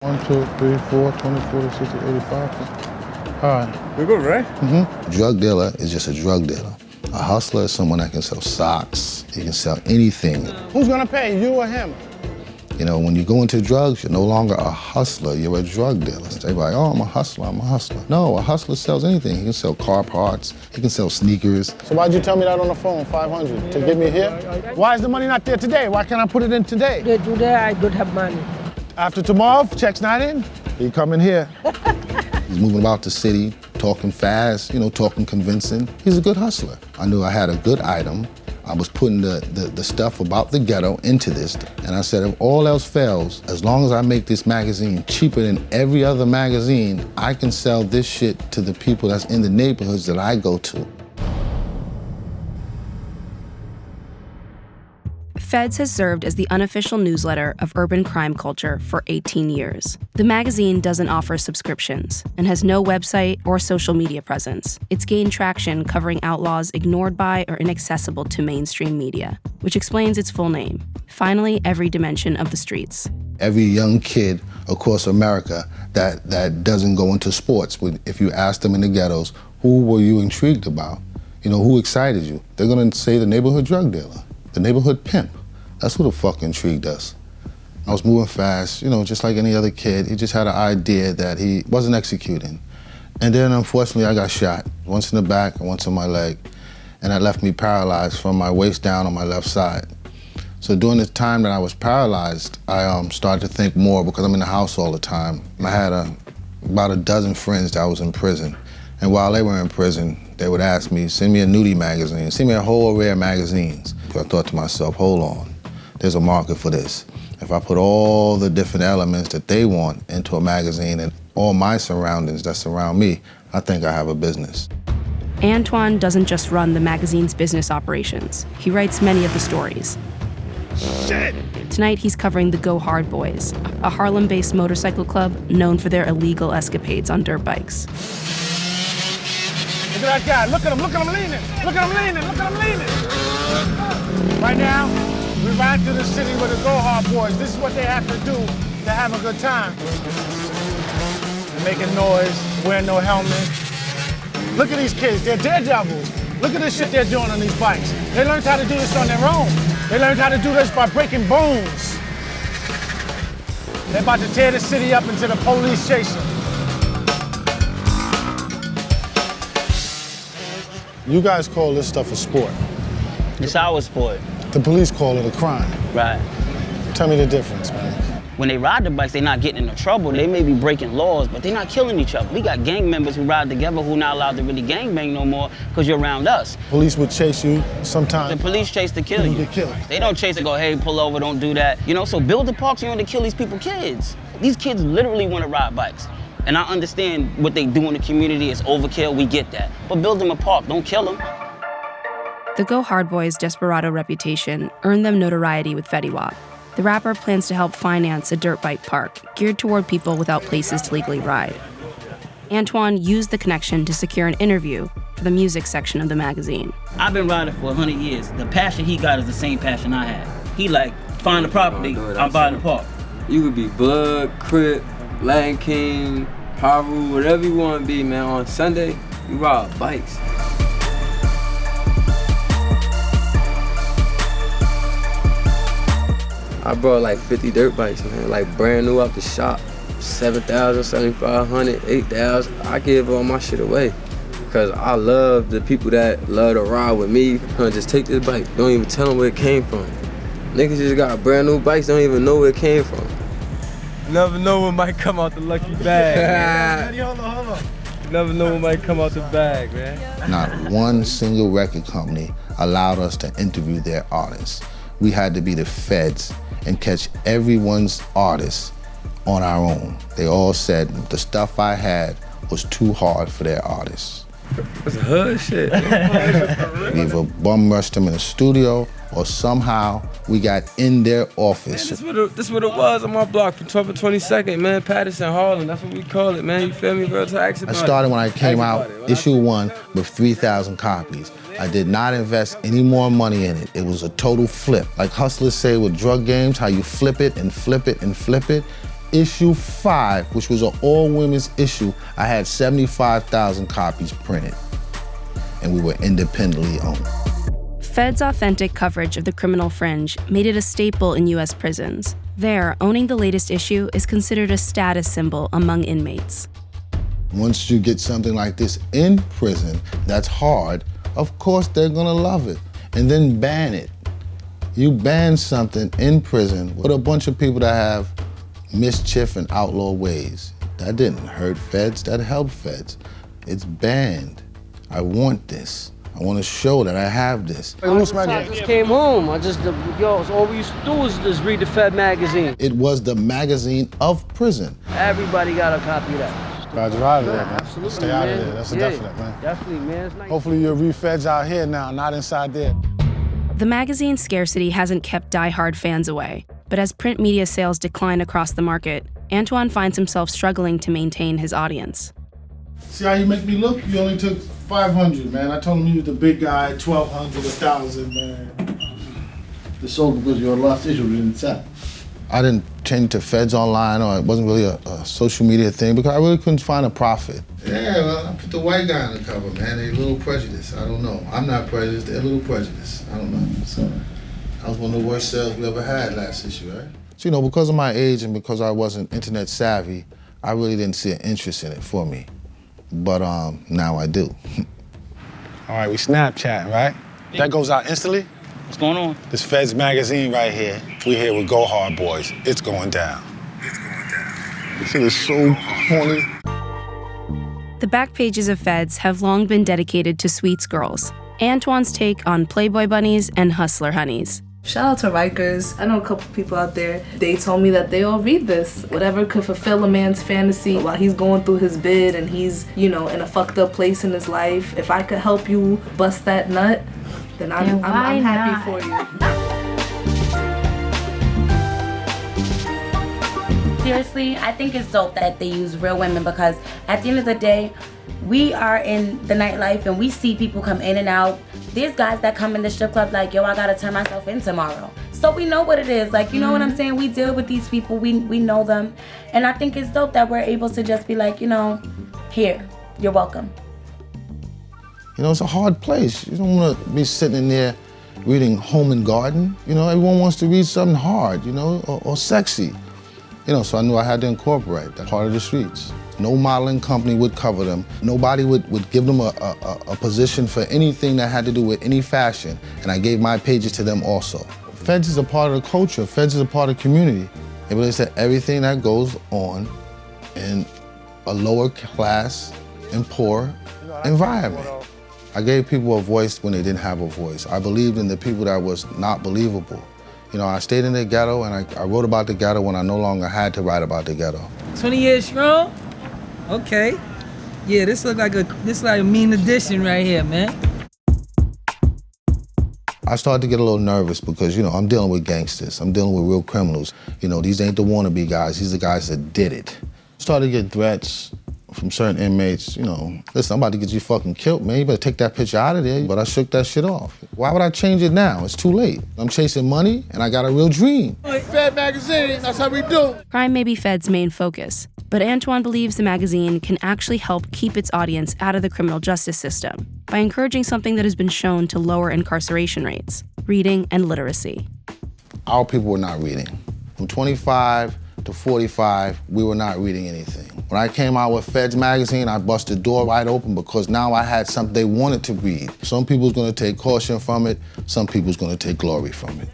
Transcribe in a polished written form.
1, 2, 3, 4, 20, 40, 60, 85. All right. We're good, right? Mm-hmm. Drug dealer is just a drug dealer. A hustler is someone that can sell socks, he can sell anything. Who's gonna pay, you or him? You know, when you go into drugs, you're no longer a hustler, you're a drug dealer. They're like, oh, I'm a hustler. No, a hustler sells anything. He can sell car parts, he can sell sneakers. So why'd you tell me that on the phone, 500, to get me here? Why is the money not there today? Why can't I put it in today? Today I don't have money. After tomorrow, check's not in, he coming here. He's moving about the city, talking fast, talking convincing. He's a good hustler. I knew I had a good item. I was putting the stuff about the ghetto into this, and I said, if all else fails, as long as I make this magazine cheaper than every other magazine, I can sell this shit to the people that's in the neighborhoods that I go to. F.E.D.S has served as the unofficial newsletter of urban crime culture for 18 years. The magazine doesn't offer subscriptions and has no website or social media presence. It's gained traction covering outlaws ignored by or inaccessible to mainstream media, which explains its full name, Finally Every Dimension of the Streets. Every young kid across America that doesn't go into sports, if you ask them in the ghettos, who were you intrigued about? Who excited you? They're gonna say the neighborhood drug dealer, the neighborhood pimp. That's who the fuck intrigued us. I was moving fast, just like any other kid. He just had an idea that he wasn't executing. And then unfortunately I got shot, once in the back and once in my leg. And that left me paralyzed from my waist down on my left side. So during the time that I was paralyzed, I started to think more because I'm in the house all the time. I had about a dozen friends that was in prison. And while they were in prison, they would ask me, send me a nudie magazine, send me a whole array of magazines. I thought to myself, hold on, there's a market for this. If I put all the different elements that they want into a magazine and all my surroundings that surround me, I think I have a business. Antoine doesn't just run the magazine's business operations. He writes many of the stories. Shit! Tonight, he's covering the Go Hard Boyz, a Harlem-based motorcycle club known for their illegal escapades on dirt bikes. Look at that guy, look at him leaning. Look at him leaning. Right now, we ride through the city with the Go Hard Boyz. This is what they have to do to have a good time. They're making noise, wearing no helmet. Look at these kids, they're daredevils. Look at this shit they're doing on these bikes. They learned how to do this on their own. They learned how to do this by breaking bones. They're about to tear the city up until the police chase them. You guys call this stuff a sport. It's our sport. The police call it a crime. Right. Tell me the difference, man. When they ride the bikes, they're not getting into trouble. They may be breaking laws, but they're not killing each other. We got gang members who ride together who not allowed to really gangbang no more because you're around us. Police would chase you sometimes. The police chase to kill you. Get killed. They don't chase to go, hey, pull over, don't do that. So build the parks, you want to kill these people kids. These kids literally want to ride bikes. And I understand what they do in the community is overkill, we get that. But build them a park, don't kill them. The Go Hard Boyz' Desperado reputation earned them notoriety with F.E.D.S. The rapper plans to help finance a dirt bike park geared toward people without places to legally ride. Antoine used the connection to secure an interview for the music section of the magazine. I've been riding for 100 years. The passion he got is the same passion I have. He find the property, I'm buying the park. You could be Blood, Crip, Latin King, Haru, whatever you want to be, man. On Sunday, you ride bikes. I brought like 50 dirt bikes, man, brand new out the shop. 7,000, 7,500, 8,000. I give all my shit away because I love the people that love to ride with me. Just take this bike, don't even tell them where it came from. Niggas just got brand new bikes, don't even know where it came from. You never know what might come out the lucky bag. Hold on. You never know what might come out the bag, man. Not one single record company allowed us to interview their artists. We had to be the F.E.D.S and catch everyone's artist on our own. They all said the stuff I had was too hard for their artists. That's hood shit. We either bum rushed them in the studio or somehow we got in their office. Man, this what it was on my block from 12th and 22nd, man. Patterson, Harlem, that's what we call it, man. You feel me, bro? I started when I came out, issue 1 with 3,000 copies. I did not invest any more money in it. It was a total flip. Like hustlers say with drug games, how you flip it and flip it and flip it. issue 5, which was an all-women's issue, I had 75,000 copies printed, and we were independently owned. F.E.D.S' authentic coverage of the criminal fringe made it a staple in U.S. prisons. There, owning the latest issue is considered a status symbol among inmates. Once you get something like this in prison that's hard, of course they're gonna love it. And then ban it. You ban something in prison with a bunch of people that have mischief and outlaw ways. That didn't hurt F.E.D.S, that helped F.E.D.S. It's banned. I want this. I want to show that I have this. I just came home. All we used to do was just read the F.E.D magazine. It was the magazine of prison. Everybody got a copy of that. Glad you're out of there, man. Absolutely, Stay out of man. there. That's a definite, man. Definitely, man. It's nice. Hopefully you'll read F.E.D.S out here now, not inside there. The magazine's scarcity hasn't kept die-hard fans away, but as print media sales decline across the market, Antoine finds himself struggling to maintain his audience. See how you make me look? You only took 500, man. I told him you was the big guy, 1,200, 1,000, man. The sold because your last issue didn't sell. I didn't change to F.E.D.S online, or it wasn't really a social media thing because I really couldn't find a profit. Yeah, well, I put the white guy on the cover, man. They're a little prejudiced. I don't know. I'm not prejudiced. They're a little prejudiced. I don't know. So that was one of the worst sales we ever had last issue, right? So, because of my age and because I wasn't internet savvy, I really didn't see an interest in it for me. But now I do. All right, we Snapchatting, right? That goes out instantly? What's going on? This F.E.D.S magazine right here. We here with Go Hard Boyz. It's going down. It's going down. This shit is so corny. The back pages of F.E.D.S have long been dedicated to Sweets girls, Antoine's take on Playboy bunnies and hustler honeys. Shout out to Rikers. I know a couple people out there, they told me that they all read this. Whatever could fulfill a man's fantasy while he's going through his bid and he's, in a fucked up place in his life. If I could help you bust that nut, then I'm happy for you. Seriously, I think it's dope that they use real women because at the end of the day, we are in the nightlife and we see people come in and out. There's guys that come in the strip club like, yo, I gotta turn myself in tomorrow. So we know what it is. Like, you know what I'm saying? We deal with these people, we know them. And I think it's dope that we're able to just be like, here, you're welcome. It's a hard place. You don't want to be sitting in there reading Home and Garden. Everyone wants to read something hard, or sexy. So I knew I had to incorporate that part of the streets. No modeling company would cover them. Nobody would give them a position for anything that had to do with any fashion. And I gave my pages to them also. F.E.D.S is a part of the culture. F.E.D.S is a part of the community. They said everything that goes on in a lower class and poor environment. I gave people a voice when they didn't have a voice. I believed in the people that was not believable. I stayed in the ghetto and I wrote about the ghetto when I no longer had to write about the ghetto. 20 years strong? Okay. Yeah, this look like a mean addition right here, man. I started to get a little nervous because, I'm dealing with gangsters. I'm dealing with real criminals. These ain't the wannabe guys. These are the guys that did it. Started getting threats from certain inmates, listen, I'm about to get you fucking killed, man. You better take that picture out of there. But I shook that shit off. Why would I change it now? It's too late. I'm chasing money and I got a real dream. F.E.D magazine, that's how we do. Crime may be F.E.D.'s main focus, but Antoine believes the magazine can actually help keep its audience out of the criminal justice system by encouraging something that has been shown to lower incarceration rates, reading and literacy. Our people were not reading. From 25 to 45, we were not reading anything. When I came out with F.E.D.S magazine, I busted the door wide open because now I had something they wanted to read. Some people's gonna take caution from it, some people's gonna take glory from it.